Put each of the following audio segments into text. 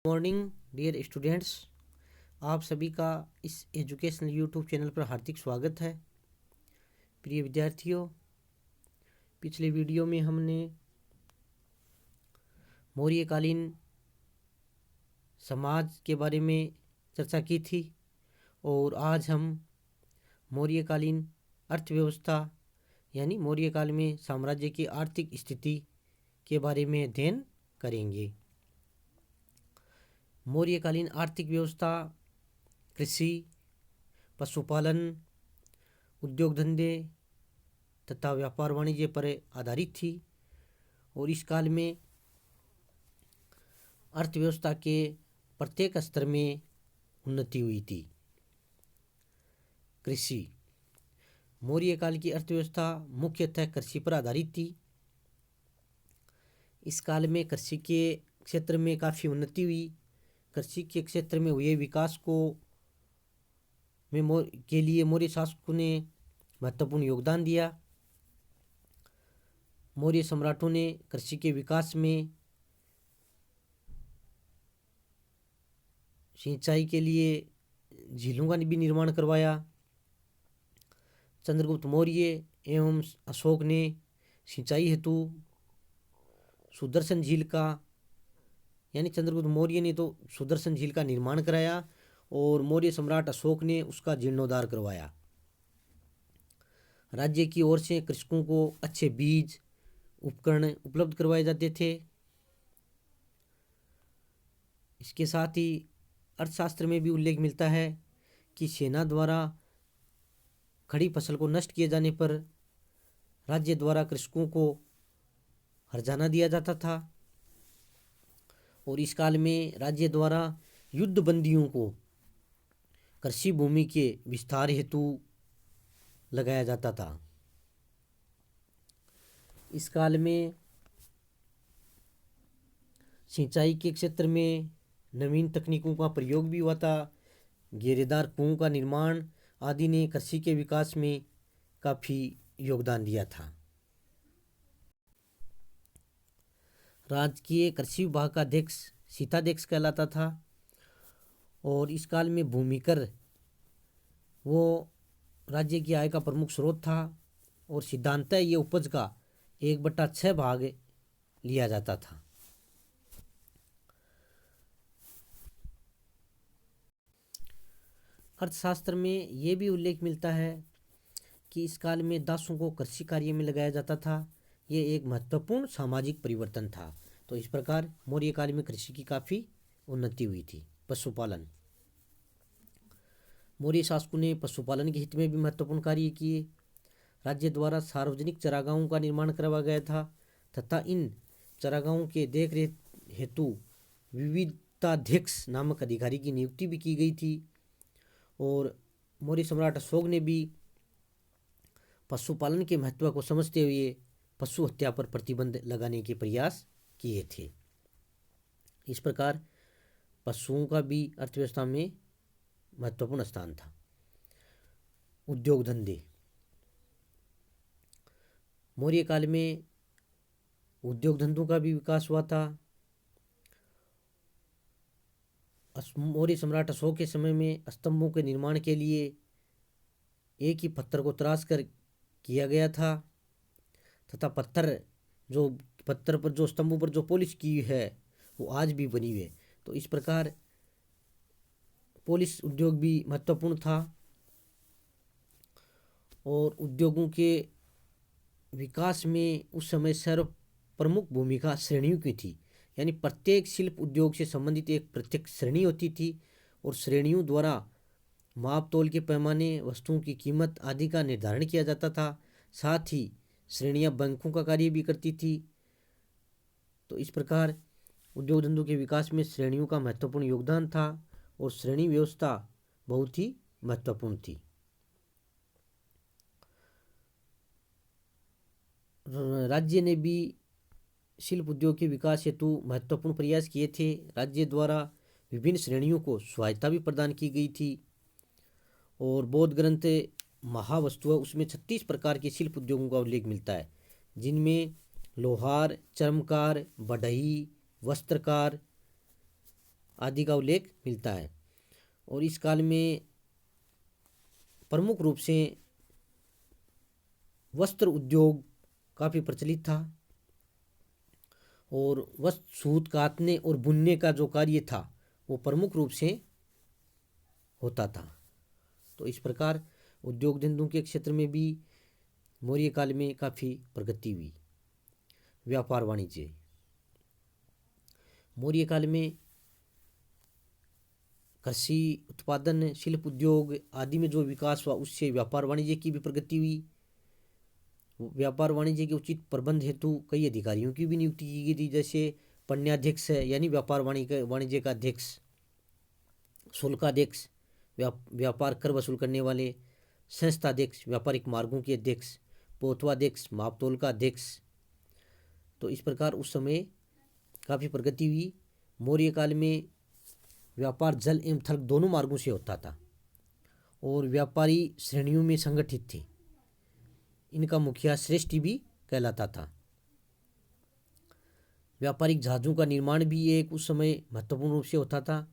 Morning dear students, आप सभी का इस एजुकेशनल यूट्यूब चैनल पर हार्दिक स्वागत है। प्रिय विद्यार्थियों, पिछले वीडियो में हमने मौर्यकालीन समाज के बारे में चर्चा की थी और आज हम मौर्यकालीन अर्थव्यवस्था यानी मौर्यकाल में साम्राज्य की आर्थिक स्थिति के बारे में अध्ययन करेंगे। मौर्यकालीन आर्थिक व्यवस्था कृषि, पशुपालन, उद्योग धंधे तथा व्यापार वाणिज्य पर आधारित थी और इस काल में अर्थव्यवस्था के प्रत्येक स्तर में उन्नति हुई थी। कृषि, मौर्य काल की अर्थव्यवस्था मुख्यतः कृषि पर आधारित थी। इस काल में कृषि के क्षेत्र में काफ़ी उन्नति हुई। कृषि के क्षेत्र में हुए विकास के लिए मौर्य शासकों ने महत्वपूर्ण योगदान दिया। मौर्य सम्राटों ने कृषि के विकास में सिंचाई के लिए झीलों का भी निर्माण करवाया। चंद्रगुप्त मौर्य एवं अशोक ने सिंचाई हेतु सुदर्शन झील का यानी चंद्रगुप्त मौर्य ने तो सुदर्शन झील का निर्माण कराया और मौर्य सम्राट अशोक ने उसका जीर्णोद्धार करवाया। राज्य की ओर से कृषकों को अच्छे बीज, उपकरण उपलब्ध करवाए जाते थे। इसके साथ ही अर्थशास्त्र में भी उल्लेख मिलता है कि सेना द्वारा खड़ी फसल को नष्ट किए जाने पर राज्य द्वारा कृषकों को हर्जाना दिया जाता था और इस काल में राज्य द्वारा युद्ध बंदियों को कृषि भूमि के विस्तार हेतु लगाया जाता था। इस काल में सिंचाई के क्षेत्र में नवीन तकनीकों का प्रयोग भी हुआ था। घेरेदार कुओं का निर्माण आदि ने कृषि के विकास में काफ़ी योगदान दिया था। राजकीय कृषि विभाग का अध्यक्ष सीताध्यक्ष कहलाता था और इस काल में भूमिकर वो राज्य की आय का प्रमुख स्रोत था और सिद्धांतः ये उपज का 1/6 भाग लिया जाता था। अर्थशास्त्र में ये भी उल्लेख मिलता है कि इस काल में दासों को कृषि कार्य में लगाया जाता था। ये एक महत्वपूर्ण सामाजिक परिवर्तन था। तो इस प्रकार मौर्य काल में कृषि की काफ़ी उन्नति हुई थी। पशुपालन, मौर्य शासकों ने पशुपालन के हित में भी महत्वपूर्ण कार्य किए। राज्य द्वारा सार्वजनिक चरागाहों का निर्माण करवाया गया था तथा इन चरागाहों के देखरेख हेतु विविधाध्यक्ष नामक अधिकारी की नियुक्ति भी की गई थी और मौर्य सम्राट अशोक ने भी पशुपालन के महत्व को समझते हुए पशु हत्या पर प्रतिबंध लगाने के प्रयास किए थे। इस प्रकार पशुओं का भी अर्थव्यवस्था में महत्वपूर्ण स्थान था। उद्योग धंधे, मौर्य काल में उद्योग धंधों का भी विकास हुआ था। मौर्य सम्राट अशोक के समय में स्तंभों के निर्माण के लिए एक ही पत्थर को तराश कर किया गया था तथा पत्थर पर जो स्तंभों पर जो पॉलिश की है वो आज भी बनी हुई है। तो इस प्रकार पॉलिश उद्योग भी महत्वपूर्ण था और उद्योगों के विकास में उस समय सर्व प्रमुख भूमिका श्रेणियों की थी। यानी प्रत्येक शिल्प उद्योग से संबंधित एक प्रत्येक श्रेणी होती थी और श्रेणियों द्वारा माप तोल के पैमाने, वस्तुओं की कीमत आदि का निर्धारण किया जाता था। साथ ही श्रेणियां बैंकों का कार्य भी करती थी। तो इस प्रकार उद्योग धंधों के विकास में श्रेणियों का महत्वपूर्ण योगदान था और श्रेणी व्यवस्था बहुत ही महत्वपूर्ण थी। राज्य ने भी शिल्प उद्योग के विकास हेतु महत्वपूर्ण प्रयास किए थे। राज्य द्वारा विभिन्न श्रेणियों को सहायता भी प्रदान की गई थी और बौद्ध ग्रंथ महावस्तु उसमें 36 प्रकार के शिल्प उद्योगों का उल्लेख मिलता है, जिनमें लोहार, चर्मकार, बढ़ई, वस्त्रकार आदि का उल्लेख मिलता है। और इस काल में प्रमुख रूप से वस्त्र उद्योग काफ़ी प्रचलित था और वस्त्र सूत काटने और बुनने का जो कार्य था वो प्रमुख रूप से होता था। तो इस प्रकार उद्योग धंधों के क्षेत्र में भी मौर्य काल में काफ़ी प्रगति हुई। व्यापार वाणिज्य, मौर्य काल में कृषि उत्पादन, शिल्प उद्योग आदि में जो विकास हुआ उससे व्यापार वाणिज्य की भी प्रगति हुई। व्यापार वाणिज्य के उचित प्रबंध हेतु कई अधिकारियों की भी नियुक्ति की गई थी, जैसे पण्याध्यक्ष यानी व्यापार वाणिज्य का अध्यक्ष, शुल्काध्यक्ष व्यापार कर वसूल करने वाले, संस्थाध्यक्ष व्यापारिक मार्गों के अध्यक्ष, पोतवाध्यक्ष मापतोल का अध्यक्ष। तो इस प्रकार उस समय काफ़ी प्रगति हुई। मौर्य काल में व्यापार जल एवं थल दोनों मार्गों से होता था और व्यापारी श्रेणियों में संगठित थे। इनका मुखिया श्रेष्ठी भी कहलाता था। व्यापारिक जहाज़ों का निर्माण भी एक उस समय महत्वपूर्ण रूप से होता था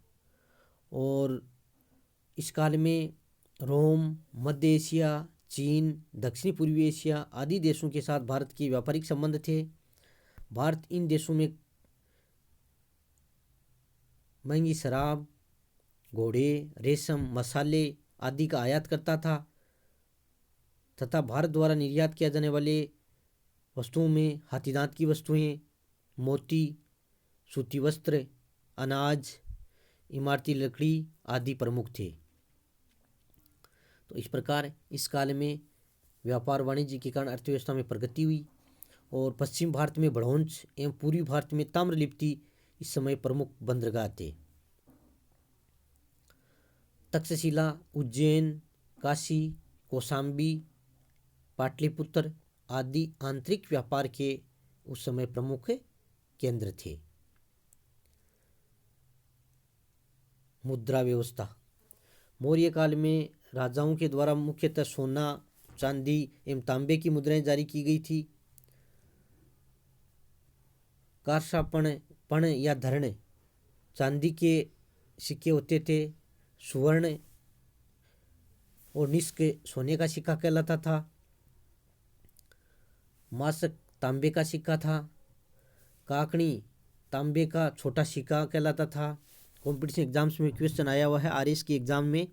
और इस काल में रोम, मध्य एशिया, चीन, दक्षिणी पूर्वी एशिया आदि देशों के साथ भारत के व्यापारिक संबंध थे। भारत इन देशों में महंगी शराब, घोड़े, रेशम, मसाले आदि का आयात करता था तथा भारत द्वारा निर्यात किया जाने वाले वस्तुओं में हाथीदांत की वस्तुएं, मोती, सूती वस्त्र, अनाज, इमारती लकड़ी आदि प्रमुख थे। तो इस प्रकार इस काल में व्यापार वाणिज्य के कारण अर्थव्यवस्था में प्रगति हुई और पश्चिम भारत में भड़ोंच एवं पूर्वी भारत में ताम्रलिप्ति इस समय प्रमुख बंदरगाह थे। तक्षशिला, उज्जैन, काशी, कौशाम्बी, पाटलिपुत्र आदि आंतरिक व्यापार के उस समय प्रमुख केंद्र थे। मुद्रा व्यवस्था, मौर्य काल में राजाओं के द्वारा मुख्यतः सोना, चांदी एवं तांबे की मुद्राएं जारी की गई थी। कारसापण या धरण चांदी के सिक्के होते थे। सुवर्ण और निष्क सोने का सिक्का कहलाता था। मासक तांबे का सिक्का था। काकणी तांबे का छोटा सिक्का कहलाता था। कॉम्पिटिशन एग्जाम्स में क्वेश्चन आया हुआ है आरएस के एग्जाम में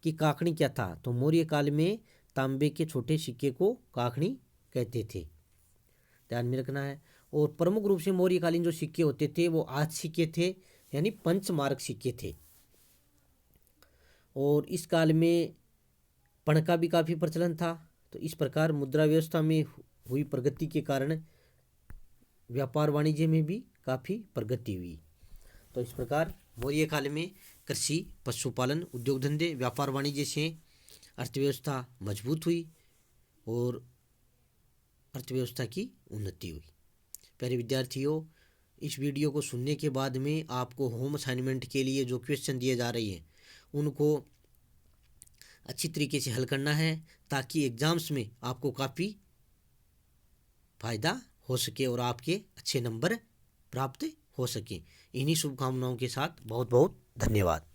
कि काकणी क्या था, तो मौर्य काल में तांबे के छोटे सिक्के को काकणी कहते थे, ध्यान में रखना है। और प्रमुख रूप से मौर्यकालीन जो सिक्के होते थे वो 8 सिक्के थे यानी पंचमार्क सिक्के थे। और इस काल में पण का भी काफ़ी प्रचलन था। तो इस प्रकार मुद्रा व्यवस्था में हुई प्रगति के कारण व्यापार वाणिज्य में भी काफ़ी प्रगति हुई। तो इस प्रकार मौर्य काल में कृषि, पशुपालन, उद्योग धंधे, व्यापार वाणिज्य से अर्थव्यवस्था मजबूत हुई और अर्थव्यवस्था की उन्नति हुई। प्यारे विद्यार्थियों, इस वीडियो को सुनने के बाद में आपको होम असाइनमेंट के लिए जो क्वेश्चन दिए जा रहे हैं उनको अच्छी तरीके से हल करना है ताकि एग्ज़ाम्स में आपको काफ़ी फ़ायदा हो सके और आपके अच्छे नंबर प्राप्त हो सके। इन्हीं शुभकामनाओं के साथ बहुत बहुत धन्यवाद।